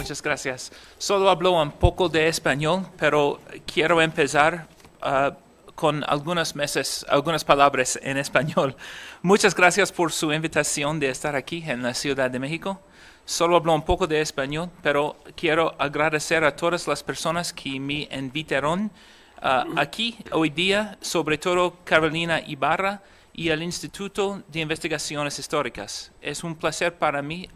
Muchas gracias. Solo hablo un poco de español, pero quiero empezar con algunas palabras en español. Muchas gracias por su invitación de estar aquí en la Ciudad de México. Solo hablo un poco de español, pero quiero agradecer a todas las personas que me invitaron aquí hoy día, sobre todo Carolina Ibarra y el Instituto de Investigaciones Históricas. Es un placer para mí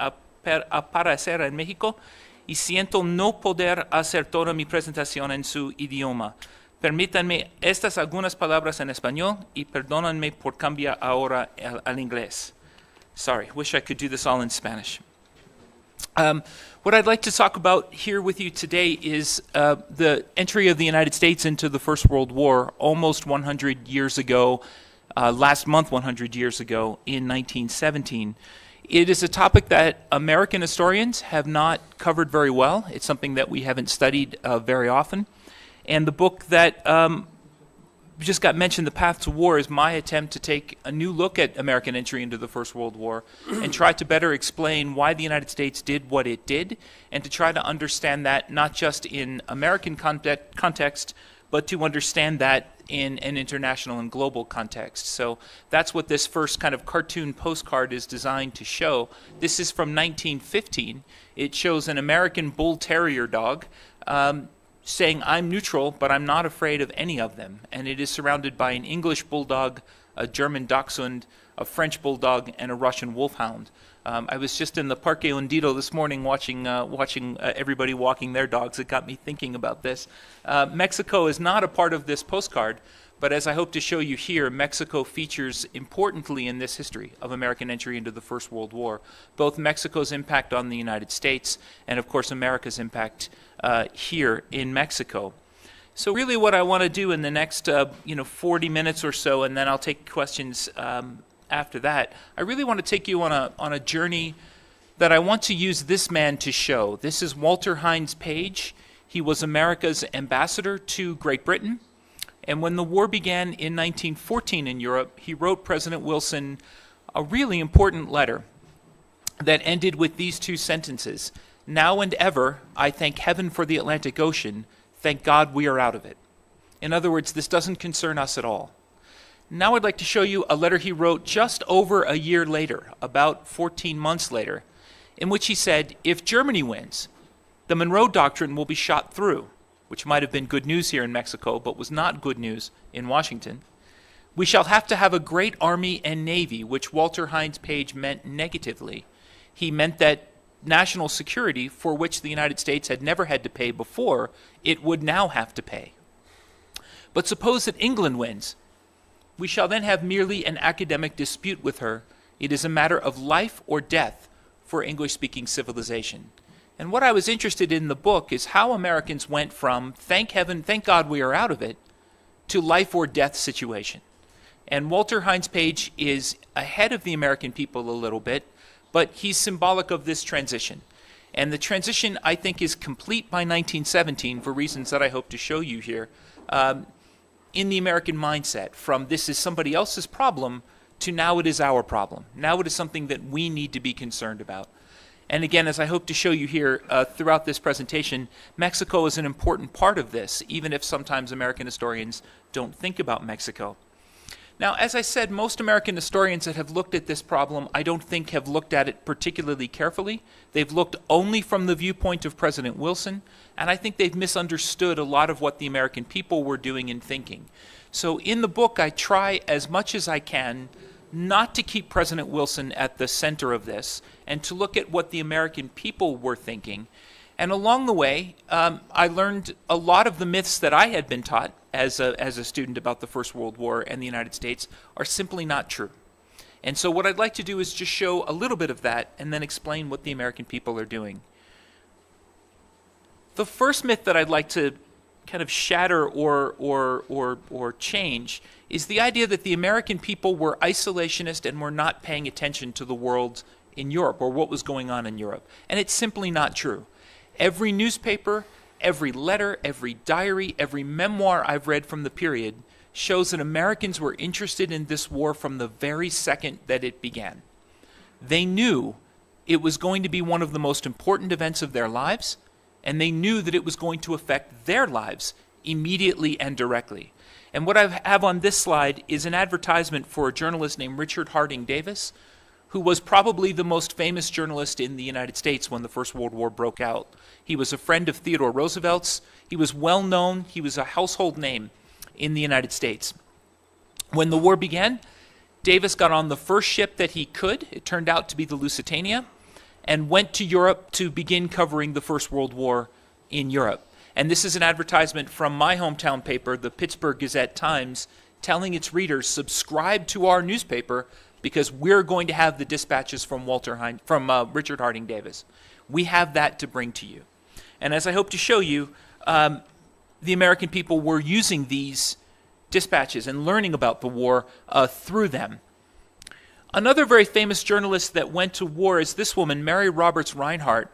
aparecer en México y siento no poder hacer toda mi presentación en su idioma. Permítanme estas algunas palabras en español y perdónenme por cambiar ahora al inglés. Sorry, wish I could do this all in Spanish. What I'd like to talk about here with you today is the entry of the United States into the First World War almost 100 years ago, last month 100 years ago in 1917. It is a topic that American historians have not covered very well. It's something that we haven't studied very often. And the book that just got mentioned, The Path to War, is my attempt to take a new look at American entry into the First World War and try to better explain why the United States did what it did, and to try to understand that not just in American context, but to understand that in an international and global context. So that's what this first kind of cartoon postcard is designed to show. This is from 1915. It shows an American bull terrier dog saying, "I'm neutral, but I'm not afraid of any of them." And it is surrounded by an English bulldog, a German dachshund, a French bulldog, and a Russian wolfhound. I was just in the Parque Hundido this morning watching everybody walking their dogs. It got me thinking about this. Mexico is not a part of this postcard, but as I hope to show you here, Mexico features importantly in this history of American entry into the First World War, both Mexico's impact on the United States and, of course, America's impact here in Mexico. So really what I want to do in the next 40 minutes or so, and then I'll take questions after that, I really want to take you on a journey that I want to use this man to show. This is Walter Hines Page. He was America's ambassador to Great Britain. And when the war began in 1914 in Europe, he wrote President Wilson a really important letter that ended with these two sentences: "Now and ever, I thank heaven for the Atlantic Ocean. Thank God we are out of it." In other words, this doesn't concern us at all. Now I'd like to show you a letter he wrote just over a year later, about 14 months later, in which he said, "If Germany wins, the Monroe Doctrine will be shot through," which might have been good news here in Mexico, but was not good news in Washington. "We shall have to have a great army and navy," which Walter Hines Page meant negatively. He meant that national security, for which the United States had never had to pay before, it would now have to pay. "But suppose that England wins. We shall then have merely an academic dispute with her. It is a matter of life or death for English-speaking civilization." And what I was interested in the book is how Americans went from, thank heaven, thank God we are out of it, to life or death situation. And Walter Hines Page is ahead of the American people a little bit, but he's symbolic of this transition. And the transition, I think, is complete by 1917 for reasons that I hope to show you here, in the American mindset, from this is somebody else's problem to now it is our problem. Now it is something that we need to be concerned about. And again, as I hope to show you here throughout this presentation, Mexico is an important part of this, even if sometimes American historians don't think about Mexico. Now, as I said, most American historians that have looked at this problem, I don't think have looked at it particularly carefully. They've looked only from the viewpoint of President Wilson, and I think they've misunderstood a lot of what the American people were doing and thinking. So in the book, I try as much as I can not to keep President Wilson at the center of this, and to look at what the American people were thinking. And along the way, I learned a lot of the myths that I had been taught as a student about the First World War and the United States are simply not true. And so what I'd like to do is just show a little bit of that and then explain what the American people are doing. The first myth that I'd like to kind of shatter or change is the idea that the American people were isolationist and were not paying attention to the world in Europe or what was going on in Europe. And it's simply not true. Every newspaper, every letter, every diary, every memoir I've read from the period shows that Americans were interested in this war from the very second that it began. They knew it was going to be one of the most important events of their lives, and they knew that it was going to affect their lives immediately and directly. And what I have on this slide is an advertisement for a journalist named Richard Harding Davis, who was probably the most famous journalist in the United States when the First World War broke out. He was a friend of Theodore Roosevelt's. He was well known. He was a household name in the United States. When the war began, Davis got on the first ship that he could. It turned out to be the Lusitania, and went to Europe to begin covering the First World War in Europe. And this is an advertisement from my hometown paper, the Pittsburgh Gazette-Times, telling its readers, subscribe to our newspaper because we're going to have the dispatches from Richard Harding Davis. We have that to bring to you. And as I hope to show you, the American people were using these dispatches and learning about the war through them. Another very famous journalist that went to war is this woman, Mary Roberts Rinehart.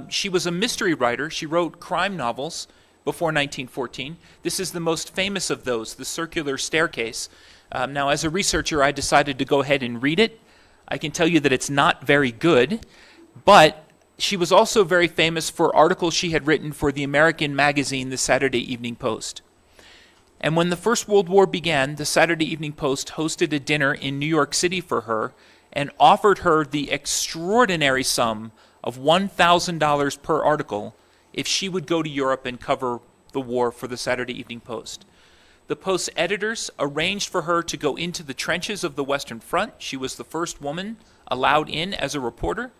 She was a mystery writer. She wrote crime novels before 1914. This is the most famous of those, The Circular Staircase. Now, as a researcher, I decided to go ahead and read it. I can tell you that it's not very good, but she was also very famous for articles she had written for the American magazine, the Saturday Evening Post. And when the First World War began, the Saturday Evening Post hosted a dinner in New York City for her and offered her the extraordinary sum of $1,000 per article if she would go to Europe and cover the war for the Saturday Evening Post. The Post's editors arranged for her to go into the trenches of the Western Front. She was the first woman allowed in as a reporter.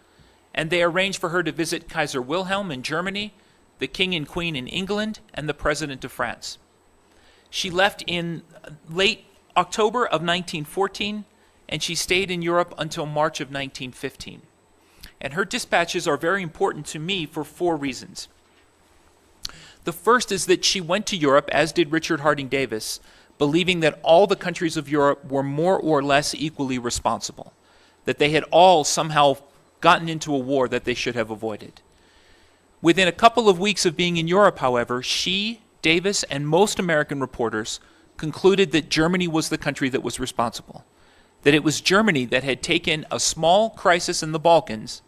And they arranged for her to visit Kaiser Wilhelm in Germany, the King and Queen in England, and the President of France. She left in late October of 1914, and she stayed in Europe until March of 1915. And her dispatches are very important to me for 4 reasons. The first is that she went to Europe, as did Richard Harding Davis, believing that all the countries of Europe were more or less equally responsible, that they had all somehow gotten into a war that they should have avoided. Within a couple of weeks of being in Europe, however, she, Davis, and most American reporters concluded that Germany was the country that was responsible, that it was Germany that had taken a small crisis in the Balkans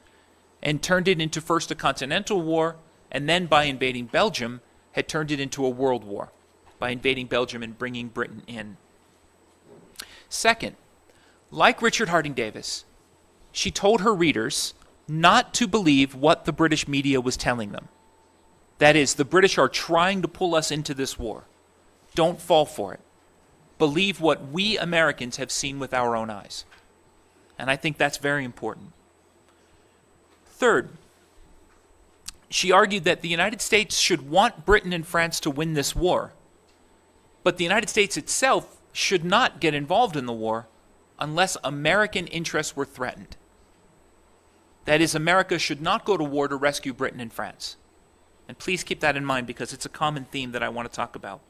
and turned it into first a continental war, and then by invading Belgium, had turned it into a world war, by invading Belgium and bringing Britain in. Second, like Richard Harding Davis, she told her readers not to believe what the British media was telling them. That is, the British are trying to pull us into this war. Don't fall for it. Believe what we Americans have seen with our own eyes. And I think that's very important. Third, she argued that the United States should want Britain and France to win this war, but the United States itself should not get involved in the war unless American interests were threatened. That is, America should not go to war to rescue Britain and France. And please keep that in mind because it's a common theme that I want to talk about.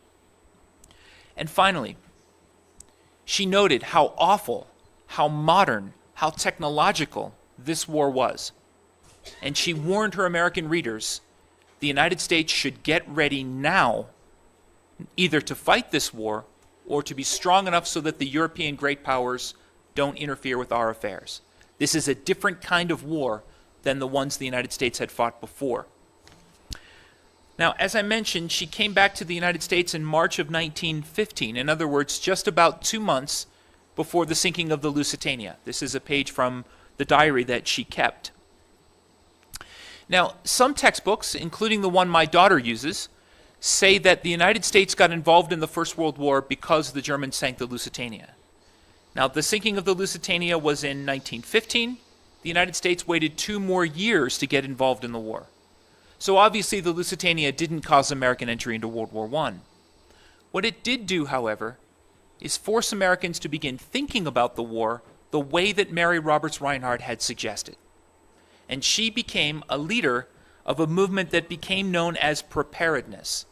And finally, she noted how awful, how modern, how technological this war was. And she warned her American readers the United States should get ready now either to fight this war or to be strong enough so that the European great powers don't interfere with our affairs. This is a different kind of war than the ones the United States had fought before. Now, as I mentioned, she came back to the United States in March of 1915. In other words, just about 2 months before the sinking of the Lusitania. This is a page from the diary that she kept. Now, some textbooks, including the one my daughter uses, say that the United States got involved in the First World War because the Germans sank the Lusitania. Now, the sinking of the Lusitania was in 1915. The United States waited 2 more years to get involved in the war. So obviously the Lusitania didn't cause American entry into World War I. What it did do, however, is force Americans to begin thinking about the war the way that Mary Roberts Rinehart had suggested. And she became a leader of a movement that became known as preparedness,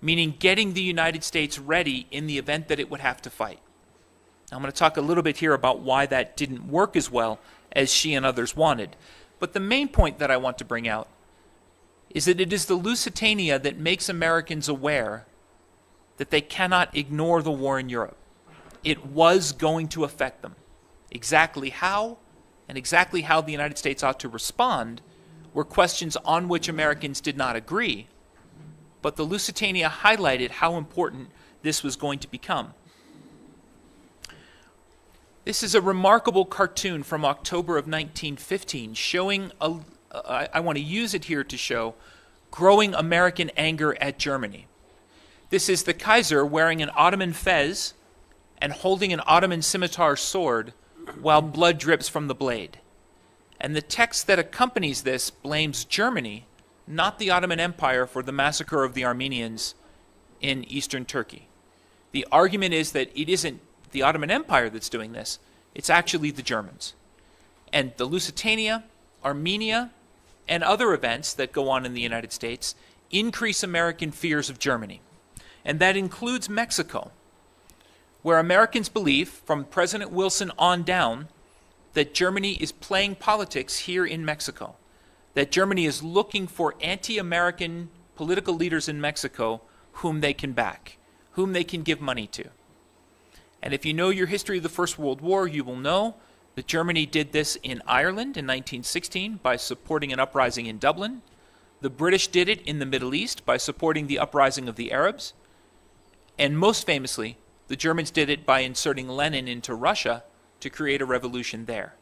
meaning getting the United States ready in the event that it would have to fight. Now, I'm going to talk a little bit here about why that didn't work as well as she and others wanted. But the main point that I want to bring out is that it is the Lusitania that makes Americans aware that they cannot ignore the war in Europe. It was going to affect them. Exactly how and exactly how the United States ought to respond were questions on which Americans did not agree, but the Lusitania highlighted how important this was going to become. This is a remarkable cartoon from October of 1915 showing, I want to use it here to show, growing American anger at Germany. This is the Kaiser wearing an Ottoman fez and holding an Ottoman scimitar sword while blood drips from the blade. And the text that accompanies this blames Germany, not the Ottoman Empire, for the massacre of the Armenians in eastern Turkey. The argument is that it isn't the Ottoman Empire that's doing this, it's actually the Germans. And the Lusitania, Armenia, and other events that go on in the United States increase American fears of Germany. And that includes Mexico, where Americans believe, from President Wilson on down, that Germany is playing politics here in Mexico, that Germany is looking for anti-American political leaders in Mexico whom they can back, whom they can give money to. And if you know your history of the First World War, you will know that Germany did this in Ireland in 1916 by supporting an uprising in Dublin. The British did it in the Middle East by supporting the uprising of the Arabs. And most famously, the Germans did it by inserting Lenin into Russia to create a revolution there.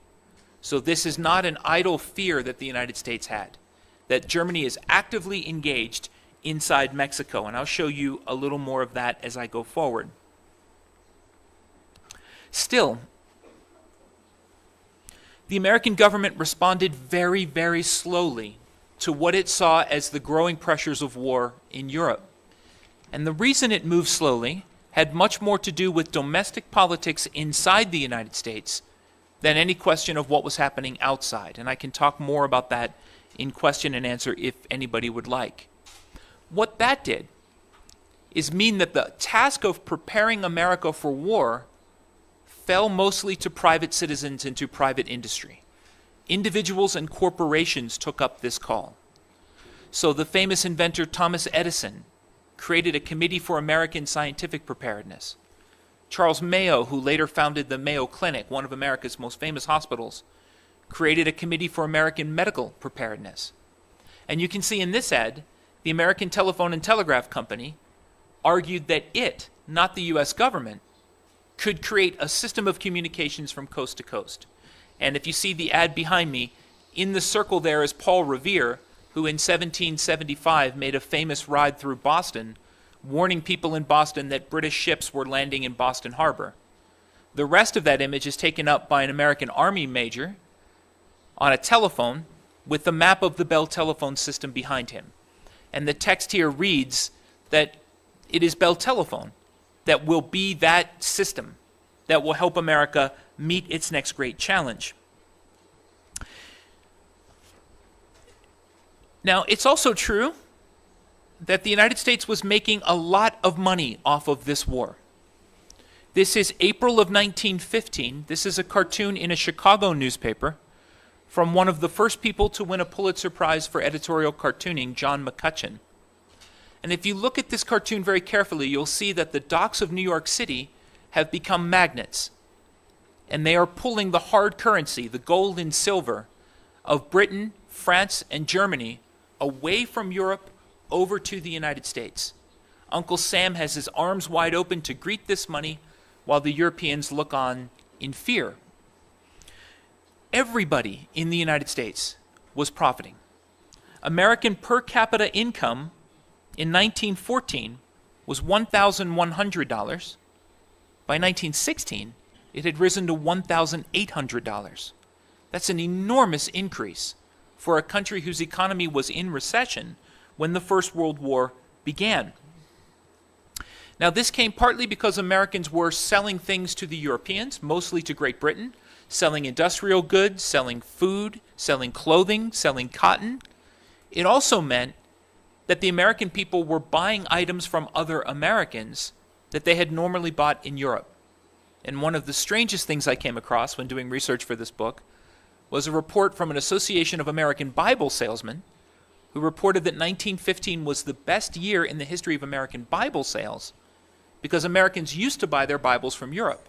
So this is not an idle fear that the United States had, that Germany is actively engaged inside Mexico. And I'll show you a little more of that as I go forward. Still, the American government responded very, very slowly to what it saw as the growing pressures of war in Europe. And the reason it moved slowly had much more to do with domestic politics inside the United States than any question of what was happening outside. And I can talk more about that in question and answer if anybody would like. What that did is mean that the task of preparing America for war fell mostly to private citizens and to private industry. Individuals and corporations took up this call. So the famous inventor Thomas Edison created a Committee for American Scientific Preparedness. Charles Mayo, who later founded the Mayo Clinic, one of America's most famous hospitals, created a Committee for American Medical Preparedness. And you can see in this ad, the American Telephone and Telegraph Company argued that it, not the US government, could create a system of communications from coast to coast. And if you see the ad behind me, in the circle there is Paul Revere, who in 1775 made a famous ride through Boston, warning people in Boston that British ships were landing in Boston Harbor. The rest of that image is taken up by an American Army major on a telephone with the map of the Bell telephone system behind him. And the text here reads that it is Bell Telephone that will be that system that will help America meet its next great challenge. Now, it's also true that the United States was making a lot of money off of this war. This is April of 1915. This is a cartoon in a Chicago newspaper from one of the first people to win a Pulitzer Prize for editorial cartooning, John McCutcheon. And if you look at this cartoon very carefully, you'll see that the docks of New York City have become magnets. And they are pulling the hard currency, the gold and silver, of Britain, France, and Germany away from Europe over to the United States. Uncle Sam has his arms wide open to greet this money while the Europeans look on in fear. Everybody in the United States was profiting. American per capita income in 1914 was $1,100. By 1916, it had risen to $1,800. That's an enormous increase for a country whose economy was in recession when the First World War began. Now, this came partly because Americans were selling things to the Europeans, mostly to Great Britain, selling industrial goods, selling food, selling clothing, selling cotton. It also meant that the American people were buying items from other Americans that they had normally bought in Europe. And one of the strangest things I came across when doing research for this book was a report from an Association of American Bible Salesmen who reported that 1915 was the best year in the history of American Bible sales because Americans used to buy their Bibles from Europe.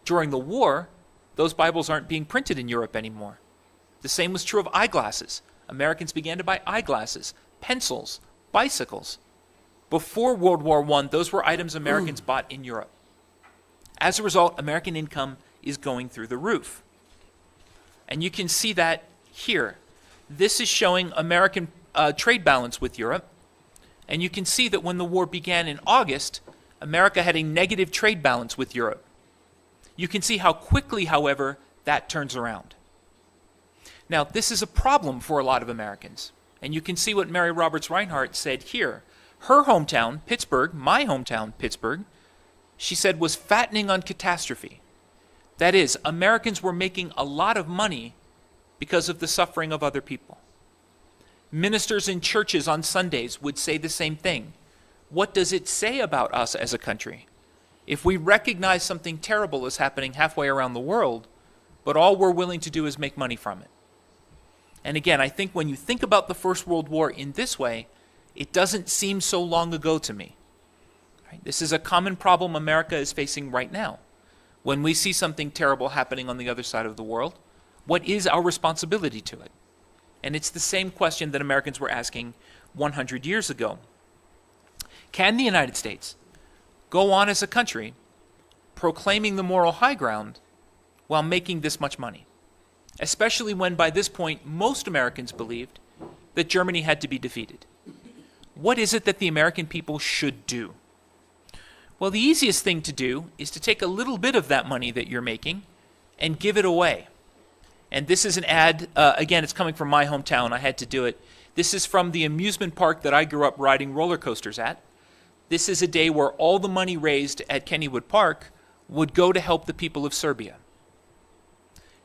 During the war, those Bibles aren't being printed in Europe anymore. The same was true of eyeglasses. Americans began to buy eyeglasses, pencils, bicycles. Before World War I, those were items Americans bought in Europe. As a result, American income is going through the roof. And you can see that here. This is showing American trade balance with Europe. And you can see that when the war began in August, America had a negative trade balance with Europe. You can see how quickly, however, that turns around. Now, this is a problem for a lot of Americans. And you can see what Mary Roberts Reinhardt said here. Her hometown, Pittsburgh, my hometown, Pittsburgh, she said was fattening on catastrophe. That is, Americans were making a lot of money because of the suffering of other people. Ministers in churches on Sundays would say the same thing. What does it say about us as a country? If we recognize something terrible is happening halfway around the world, but all we're willing to do is make money from it. And again, I think when you think about the First World War in this way, it doesn't seem so long ago to me. Right? This is a common problem America is facing right now. When we see something terrible happening on the other side of the world, what is our responsibility to it? And it's the same question that Americans were asking 100 years ago. Can the United States go on as a country proclaiming the moral high ground while making this much money? Especially when by this point most Americans believed that Germany had to be defeated. What is it that the American people should do? Well, the easiest thing to do is to take a little bit of that money that you're making and give it away. And this is an ad, again, it's coming from my hometown, I had to do it. This is from the amusement park that I grew up riding roller coasters at. This is a day where all the money raised at Kennywood Park would go to help the people of Serbia.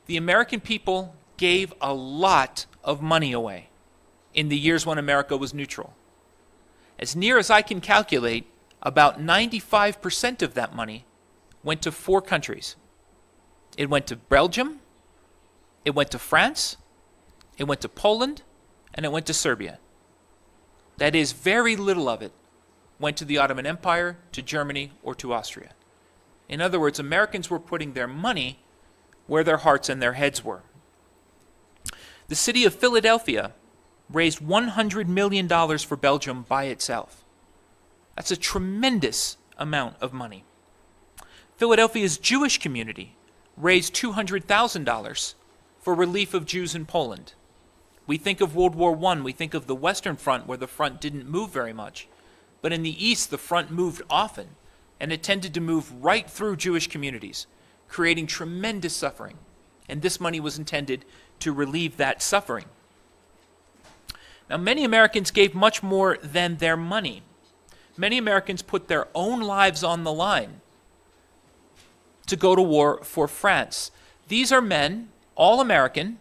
The American people gave a lot of money away in the years when America was neutral. As near as I can calculate, about 95% of that money went to 4 countries. It went to Belgium, it went to France, it went to Poland, and it went to Serbia. That is, very little of it went to the Ottoman Empire, to Germany, or to Austria. In other words, Americans were putting their money where their hearts and their heads were. The city of Philadelphia raised $100 million for Belgium by itself. That's a tremendous amount of money. Philadelphia's Jewish community raised $200,000 for relief of Jews in Poland. We think of World War I, we think of the Western Front where the front didn't move very much. But in the East, the front moved often, and it tended to move right through Jewish communities, creating tremendous suffering. And this money was intended to relieve that suffering. Now, many Americans gave much more than their money. Many Americans put their own lives on the line to go to war for France. These are men, all American,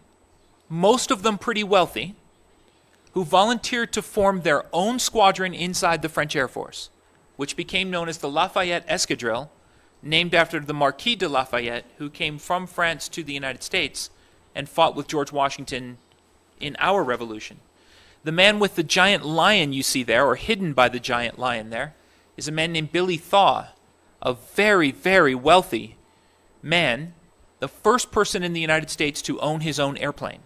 most of them pretty wealthy, who volunteered to form their own squadron inside the French Air Force, which became known as the Lafayette Escadrille, named after the Marquis de Lafayette, who came from France to the United States and fought with George Washington in our revolution. The man with the giant lion you see there, or hidden by the giant lion there, is a man named Billy Thaw, a very, very wealthy man, the first person in the United States to own his own airplane.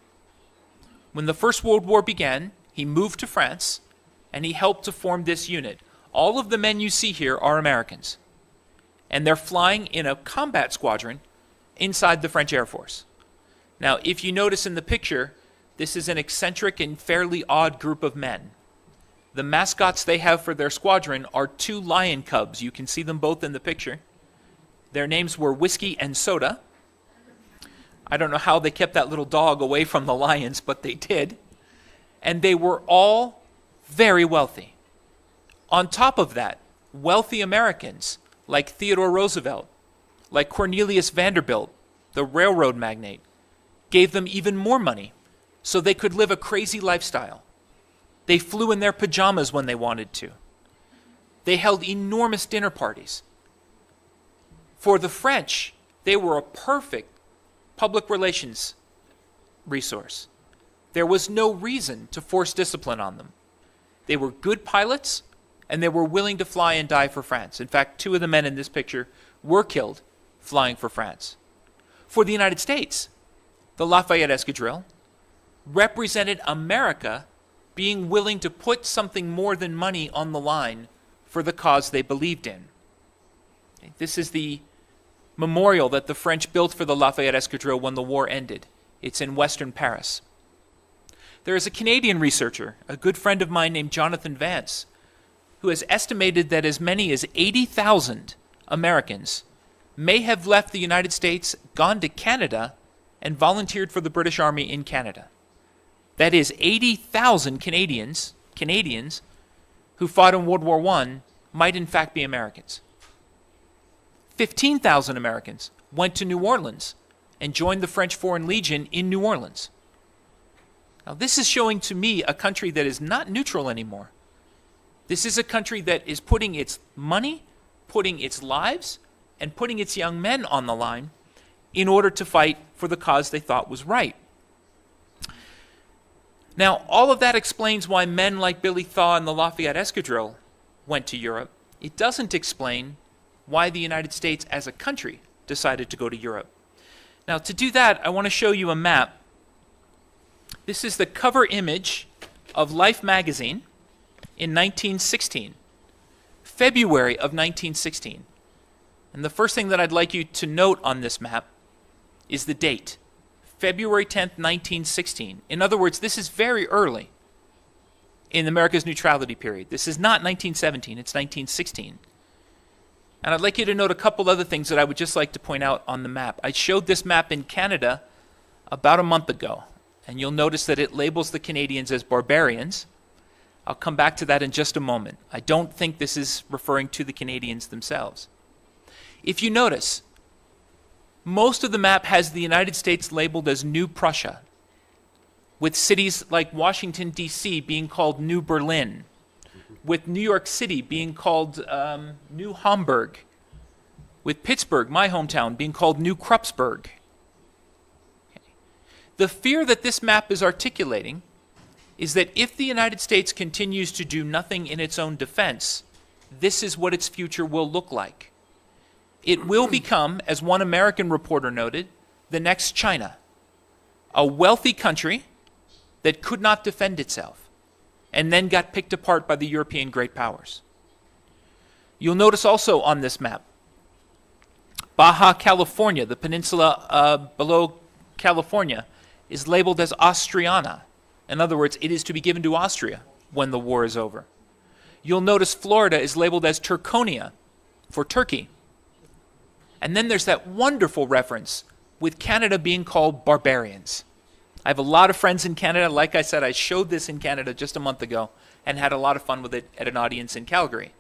When the First World War began, he moved to France, and he helped to form this unit. All of the men you see here are Americans, and they're flying in a combat squadron inside the French Air Force. Now, if you notice in the picture, this is an eccentric and fairly odd group of men. The mascots they have for their squadron are 2 lion cubs. You can see them both in the picture. Their names were Whiskey and Soda. I don't know how they kept that little dog away from the lions, but they did. And they were all very wealthy. On top of that, wealthy Americans like Theodore Roosevelt, like Cornelius Vanderbilt, the railroad magnate, gave them even more money so they could live a crazy lifestyle. They flew in their pajamas when they wanted to. They held enormous dinner parties. For the French, they were a perfect public relations resource. There was no reason to force discipline on them. They were good pilots, and they were willing to fly and die for France. In fact, 2 of the men in this picture were killed flying for France. For the United States, the Lafayette Escadrille represented America being willing to put something more than money on the line for the cause they believed in. This is the memorial that the French built for the Lafayette Escadrille when the war ended. It's in Western Paris. There is a Canadian researcher, a good friend of mine named Jonathan Vance, who has estimated that as many as 80,000 Americans may have left the United States, gone to Canada, and volunteered for the British Army in Canada. That is 80,000 Canadians who fought in World War I might in fact be Americans. 15,000 Americans went to New Orleans and joined the French Foreign Legion in New Orleans. Now, this is showing to me a country that is not neutral anymore. This is a country that is putting its money, putting its lives, and putting its young men on the line in order to fight for the cause they thought was right. Now, all of that explains why men like Billy Thaw and the Lafayette Escadrille went to Europe. It doesn't explain why the United States as a country decided to go to Europe. Now, to do that, I want to show you a map. This is the cover image of Life magazine in 1916, February of 1916. And the first thing that I'd like you to note on this map is the date, February 10th, 1916. In other words, this is very early in America's neutrality period. This is not 1917, it's 1916. And I'd like you to note a couple other things that I would just like to point out on the map. I showed this map in Canada about a month ago, and you'll notice that it labels the Canadians as barbarians. I'll come back to that in just a moment. I don't think this is referring to the Canadians themselves. If you notice, most of the map has the United States labeled as New Prussia, with cities like Washington, D.C. being called New Berlin, with New York City being called New Hamburg, with Pittsburgh, my hometown, being called New Krupsburg. Okay. The fear that this map is articulating is that if the United States continues to do nothing in its own defense, this is what its future will look like. It will become, as one American reporter noted, the next China, a wealthy country that could not defend itself and then got picked apart by the European great powers. You'll notice also on this map, Baja California, the peninsula below California, is labeled as Austriana. In other words, it is to be given to Austria when the war is over. You'll notice Florida is labeled as Turconia for Turkey. And then there's that wonderful reference with Canada being called barbarians. I have a lot of friends in Canada. Like I said, I showed this in Canada just a month ago and had a lot of fun with it at an audience in Calgary.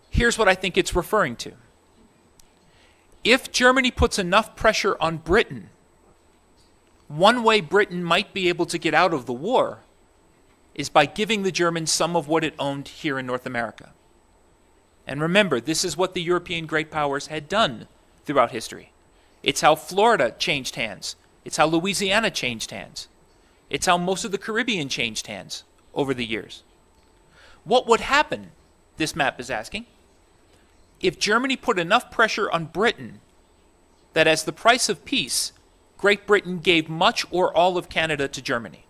Here's what I think it's referring to. If Germany puts enough pressure on Britain, one way Britain might be able to get out of the war is by giving the Germans some of what it owned here in North America. And remember, this is what the European great powers had done throughout history. It's how Florida changed hands. It's how Louisiana changed hands. It's how most of the Caribbean changed hands over the years. What would happen, this map is asking, if Germany put enough pressure on Britain that as the price of peace, Great Britain gave much or all of Canada to Germany?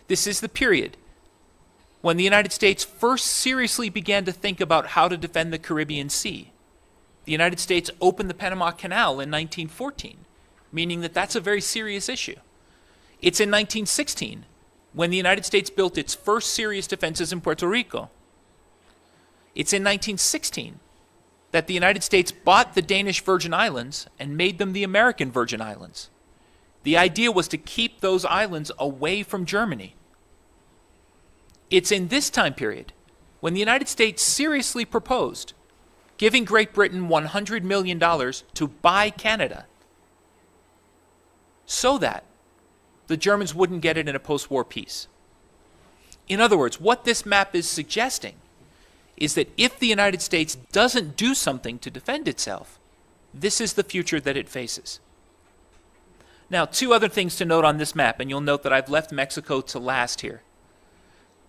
This is the period when the United States first seriously began to think about how to defend the Caribbean Sea. The United States opened the Panama Canal in 1914, meaning that that's a very serious issue. It's in 1916 when the United States built its first serious defenses in Puerto Rico. It's in 1916 that the United States bought the Danish Virgin Islands and made them the American Virgin Islands. The idea was to keep those islands away from Germany. It's in this time period when the United States seriously proposed giving Great Britain $100 million to buy Canada so that the Germans wouldn't get it in a post-war peace. In other words, what this map is suggesting is that if the United States doesn't do something to defend itself, this is the future that it faces. Now, two other things to note on this map, and you'll note that I've left Mexico to last here.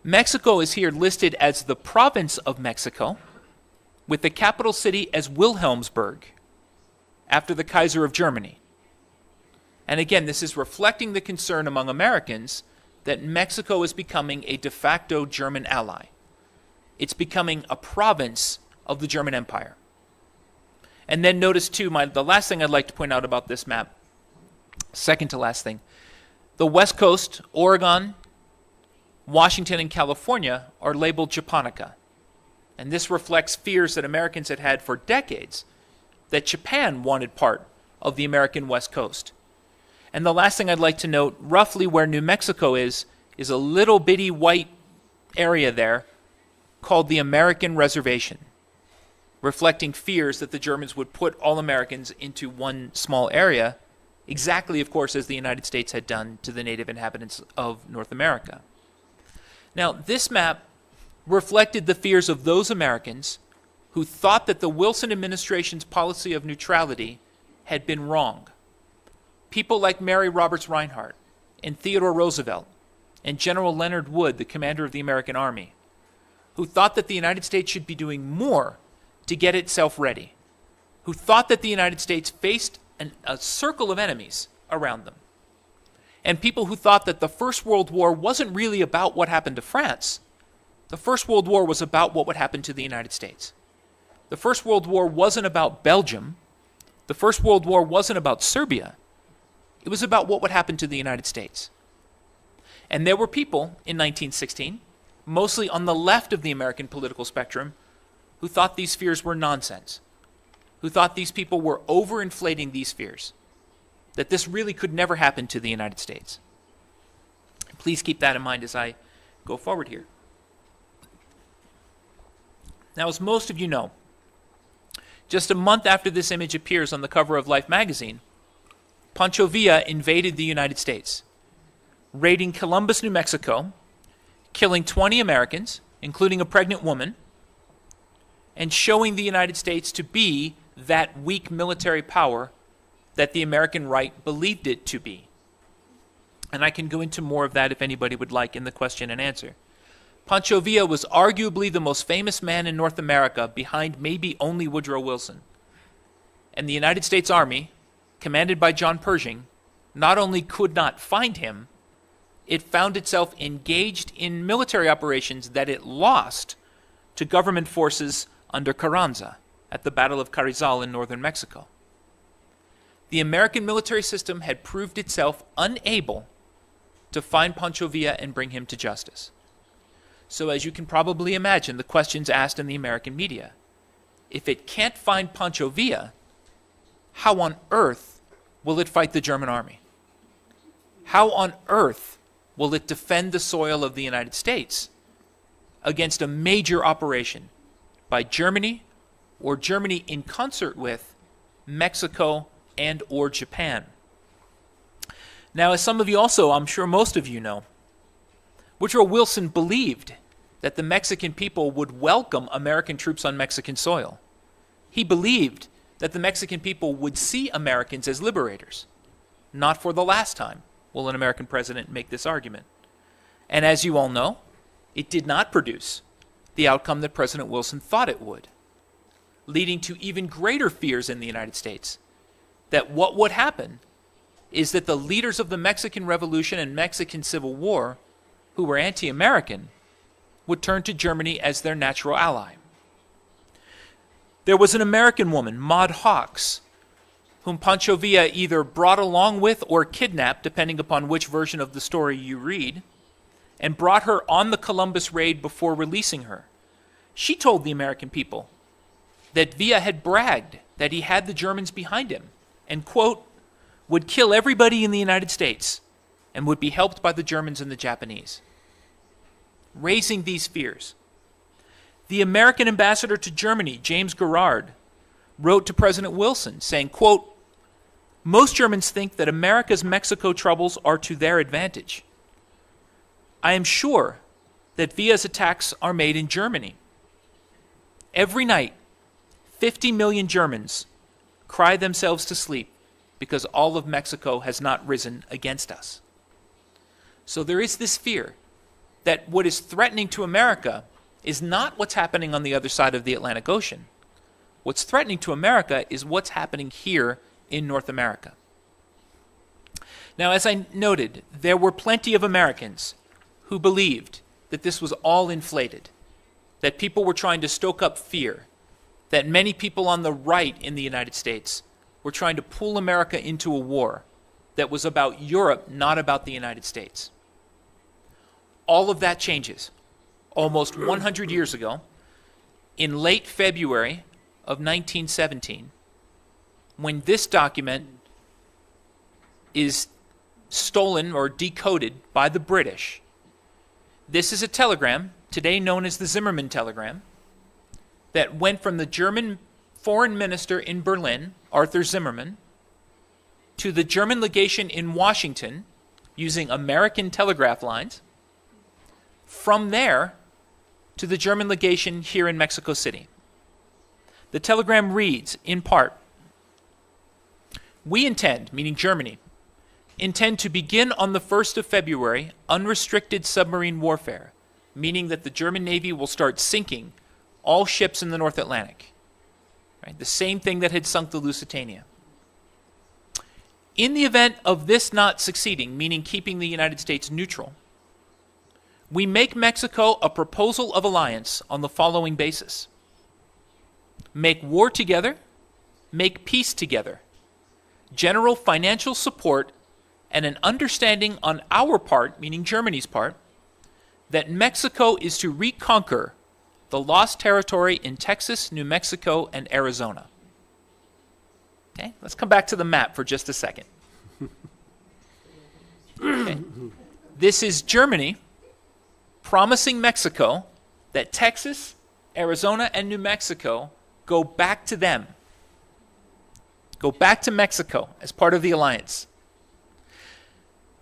Mexico is here listed as the province of Mexico, with the capital city as Wilhelmsburg. after the Kaiser of Germany. And again, this is reflecting the concern among Americans that Mexico is becoming a de facto German ally. It's becoming a province of the German Empire. And then notice too, the last thing I'd like to point out about this map, second to last thing, the West Coast, Oregon, Washington, and California are labeled Japonica. And this reflects fears that Americans had had for decades that Japan wanted part of the American West Coast. And the last thing I'd like to note, roughly where New Mexico is a little bitty white area there called the American Reservation, reflecting fears that the Germans would put all Americans into one small area, exactly, of course, as the United States had done to the native inhabitants of North America. Now, this map reflected the fears of those Americans who thought that the Wilson administration's policy of neutrality had been wrong. People like Mary Roberts Rinehart and Theodore Roosevelt and General Leonard Wood, the commander of the American Army, who thought that the United States should be doing more to get itself ready, who thought that the United States faced a circle of enemies around them, and people who thought that the First World War wasn't really about what happened to France. The First World War was about what would happen to the United States. The First World War wasn't about Belgium. The First World War wasn't about Serbia. It was about what would happen to the United States. And there were people in 1916, mostly on the left of the American political spectrum, who thought these fears were nonsense, who thought these people were overinflating these fears, that this really could never happen to the United States. Please keep that in mind as I go forward here. Now, as most of you know, just a month after this image appears on the cover of Life magazine, Pancho Villa invaded the United States, raiding Columbus, New Mexico, killing 20 Americans, including a pregnant woman, and showing the United States to be that weak military power that the American right believed it to be. And I can go into more of that if anybody would like in the question and answer. Pancho Villa was arguably the most famous man in North America, behind maybe only Woodrow Wilson. And the United States Army, commanded by John Pershing, not only could not find him, it found itself engaged in military operations that it lost to government forces under Carranza at the Battle of Carrizal in northern Mexico. The American military system had proved itself unable to find Pancho Villa and bring him to justice. So as you can probably imagine, the questions asked in the American media, if it can't find Pancho Villa, how on earth will it fight the German army? How on earth will it defend the soil of the United States against a major operation by Germany, or Germany in concert with Mexico and or Japan? Now, as some of you also, I'm sure most of you know, Woodrow Wilson believed that the Mexican people would welcome American troops on Mexican soil. He believed that the Mexican people would see Americans as liberators. Not for the last time will an American president make this argument. And as you all know, it did not produce the outcome that President Wilson thought it would, leading to even greater fears in the United States that what would happen is that the leaders of the Mexican Revolution and Mexican Civil War, who were anti-American, would turn to Germany as their natural ally. There was an American woman, Maud Hawks, whom Pancho Villa either brought along with or kidnapped, depending upon which version of the story you read, and brought her on the Columbus raid before releasing her. She told the American people that Villa had bragged that he had the Germans behind him and, quote, would kill everybody in the United States and would be helped by the Germans and the Japanese, raising these fears. The American ambassador to Germany, James Garrard, wrote to President Wilson saying, quote, most Germans think that America's Mexico troubles are to their advantage. I am sure that Villa's attacks are made in Germany. Every night, 50 million Germans cry themselves to sleep because all of Mexico has not risen against us. So there is this fear that what is threatening to America is not what's happening on the other side of the Atlantic Ocean, What's threatening to America is what's happening here in North America. Now, as I noted, there were plenty of Americans who believed that this was all inflated, that people were trying to stoke up fear, that many people on the right in the United States were trying to pull America into a war that was about Europe, not about the United States. All of that changes almost 100 years ago, in late February of 1917, when this document is stolen or decoded by the British. This is a telegram, today known as the Zimmermann telegram, that went from the German foreign minister in Berlin, Arthur Zimmermann, to the German legation in Washington, using American telegraph lines, from there to the German legation here in Mexico City. The telegram reads, in part, "We intend," meaning Germany, "intend to begin on the 1st of February unrestricted submarine warfare," meaning that the German Navy will start sinking all ships in the North Atlantic. Right? The same thing that had sunk the Lusitania. In the event of this not succeeding, meaning keeping the United States neutral, we make Mexico a proposal of alliance on the following basis: make war together, make peace together, general financial support, and an understanding on our part, meaning Germany's part, that Mexico is to reconquer the lost territory in Texas, New Mexico, and Arizona. Okay, let's come back to the map for just a second. Okay. This is Germany promising Mexico that Texas, Arizona, and New Mexico go back to them. Go back to Mexico as part of the alliance.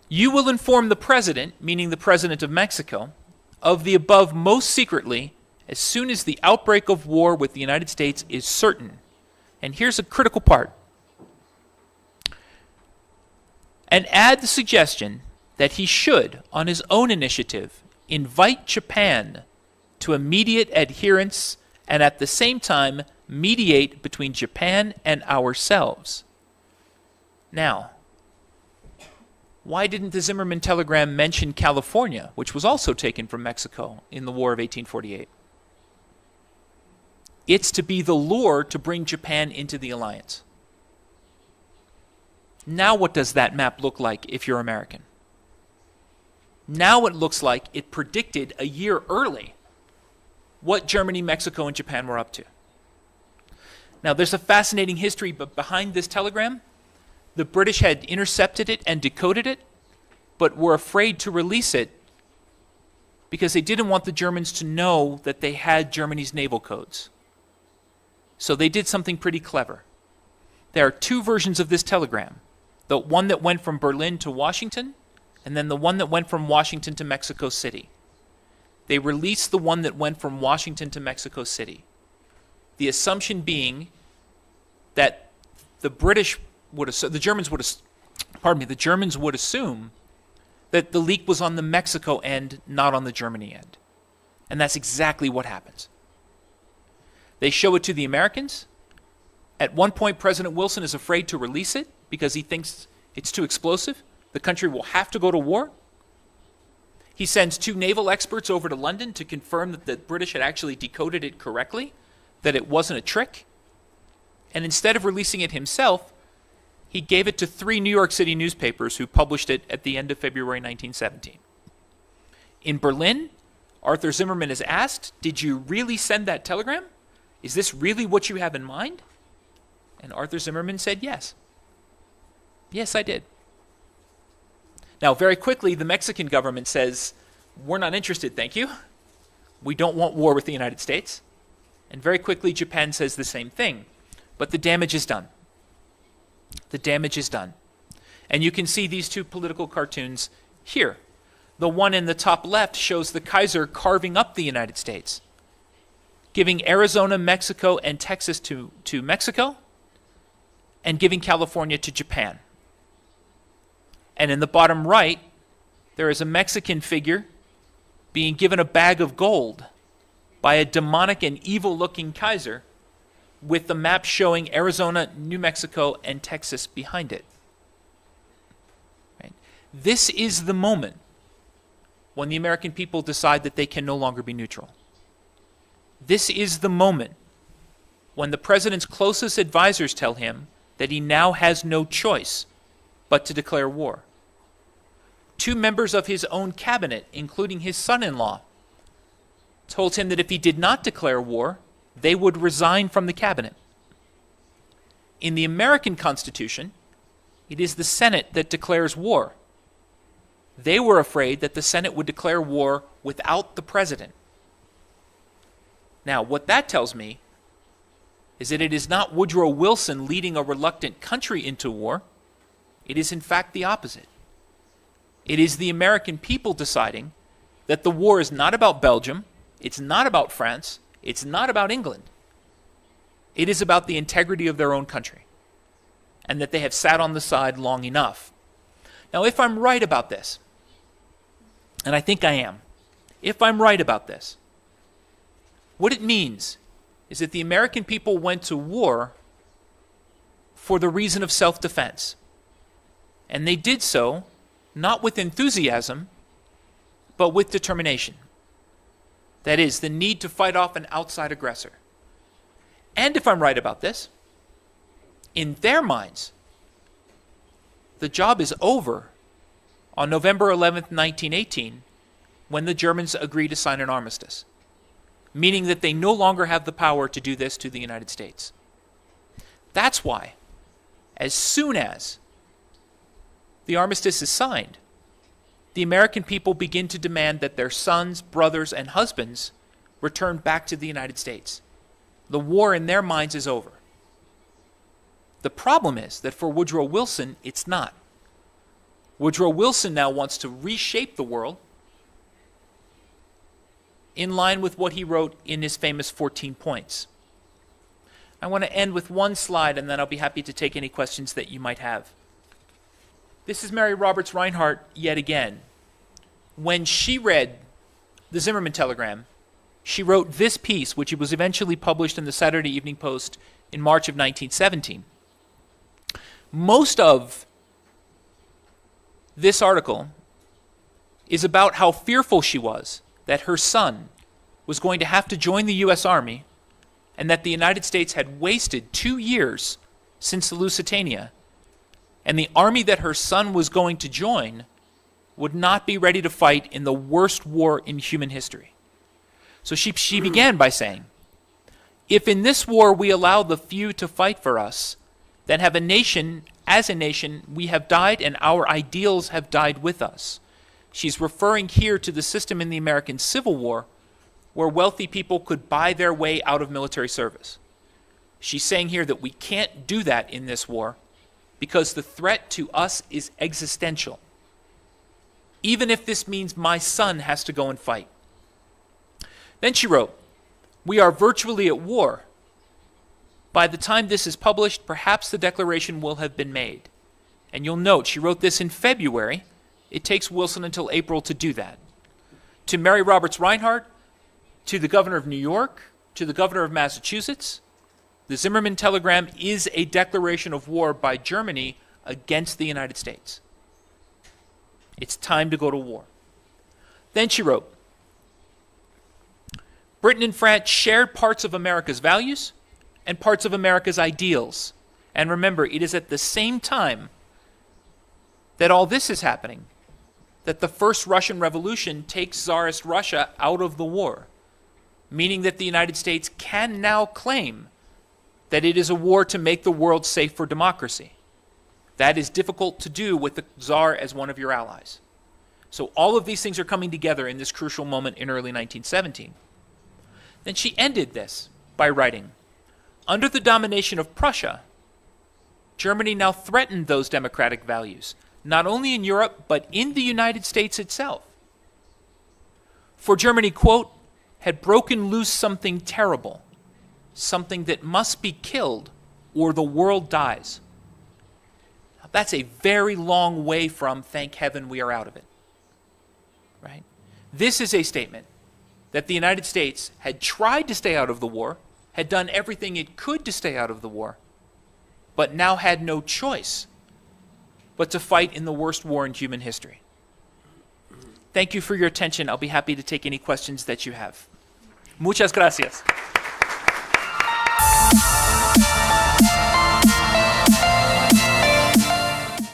You will inform the president, meaning the president of Mexico, of the above most secretly as soon as the outbreak of war with the United States is certain. And here's a critical part. And add the suggestion that he should, on his own initiative, invite Japan to immediate adherence and at the same time mediate between Japan and ourselves. Now, why didn't the Zimmermann telegram mention California, which was also taken from Mexico in the War of 1848? It's to be the lure to bring Japan into the alliance. Now what does that map look like if you're American? Now it looks like it predicted a year early what Germany, Mexico, and Japan were up to. Now there's a fascinating history behind this telegram. The British had intercepted it and decoded it, but were afraid to release it because they didn't want the Germans to know that they had Germany's naval codes. So they did something pretty clever. There are two versions of this telegram. The one that went from Berlin to Washington, and then the one that went from Washington to Mexico City. They released the one that went from Washington to Mexico City. The assumption being that the Germans would assume that the leak was on the Mexico end, not on the Germany end. And that's exactly what happens. They show it to the Americans. At one point, President Wilson is afraid to release it because he thinks it's too explosive. The country will have to go to war. He sends two naval experts over to London to confirm that the British had actually decoded it correctly, that it wasn't a trick. And instead of releasing it himself, he gave it to 3 New York City newspapers who published it at the end of February 1917. In Berlin, Arthur Zimmermann is asked, "Did you really send that telegram? Is this really what you have in mind?" And Arthur Zimmermann said, "Yes. Yes, I did." Now, very quickly, the Mexican government says, "We're not interested, thank you. We don't want war with the United States." And very quickly, Japan says the same thing. But the damage is done. The damage is done. And you can see these two political cartoons here. The one in the top left shows the Kaiser carving up the United States, giving Arizona, Mexico, and Texas to Mexico, and giving California to Japan. And in the bottom right, there is a Mexican figure being given a bag of gold by a demonic and evil-looking Kaiser with the map showing Arizona, New Mexico, and Texas behind it. Right? This is the moment when the American people decide that they can no longer be neutral. This is the moment when the president's closest advisors tell him that he now has no choice but to declare war. 2 members of his own cabinet, including his son-in-law, told him that if he did not declare war, they would resign from the cabinet. In the American Constitution, it is the Senate that declares war. They were afraid that the Senate would declare war without the president. Now, what that tells me is that it is not Woodrow Wilson leading a reluctant country into war. It is in fact the opposite. It is the American people deciding that the war is not about Belgium, it's not about France, it's not about England. It is about the integrity of their own country, and that they have sat on the side long enough. Now, if I'm right about this, and I think I am, if I'm right about this, what it means is that the American people went to war for the reason of self-defense. And they did so not with enthusiasm, but with determination. That is, the need to fight off an outside aggressor. And if I'm right about this, in their minds, the job is over on November 11th, 1918, when the Germans agree to sign an armistice, meaning that they no longer have the power to do this to the United States. That's why, as soon as the armistice is signed, the American people begin to demand that their sons, brothers, and husbands return back to the United States. The war in their minds is over. The problem is that for Woodrow Wilson, it's not. Woodrow Wilson now wants to reshape the world in line with what he wrote in his famous 14 points. I want to end with one slide, and then I'll be happy to take any questions that you might have. This is Mary Roberts Rinehart yet again. When she read the Zimmerman telegram, she wrote this piece, which was eventually published in the Saturday Evening Post in March of 1917. Most of this article is about how fearful she was that her son was going to have to join the U.S. Army, and that the United States had wasted 2 years since the Lusitania, and the army that her son was going to join would not be ready to fight in the worst war in human history. So she began by saying, if in this war we allow the few to fight for us, then as a nation, we have died and our ideals have died with us. She's referring here to the system in the American Civil War where wealthy people could buy their way out of military service. She's saying here that we can't do that in this war because the threat to us is existential, even if this means my son has to go and fight. Then she wrote, we are virtually at war. By the time this is published, perhaps the declaration will have been made. And you'll note, she wrote this in February. It takes Wilson until April to do that. To Mary Roberts Rinehart, to the governor of New York, to the governor of Massachusetts, the Zimmerman telegram is a declaration of war by Germany against the United States. It's time to go to war. Then she wrote, Britain and France shared parts of America's values and parts of America's ideals. And remember, it is at the same time that all this is happening that the first Russian Revolution takes Tsarist Russia out of the war, meaning that the United States can now claim that it is a war to make the world safe for democracy. That is difficult to do with the Tsar as one of your allies. So all of these things are coming together in this crucial moment in early 1917. Then she ended this by writing, under the domination of Prussia, Germany now threatened those democratic values, not only in Europe, but in the United States itself. For Germany, quote, had broken loose something terrible, something that must be killed or the world dies. Now, that's a very long way from, thank heaven we are out of it. Right? This is a statement that the United States had tried to stay out of the war, had done everything it could to stay out of the war, but now had no choice but to fight in the worst war in human history. Thank you for your attention. I'll be happy to take any questions that you have. Muchas gracias.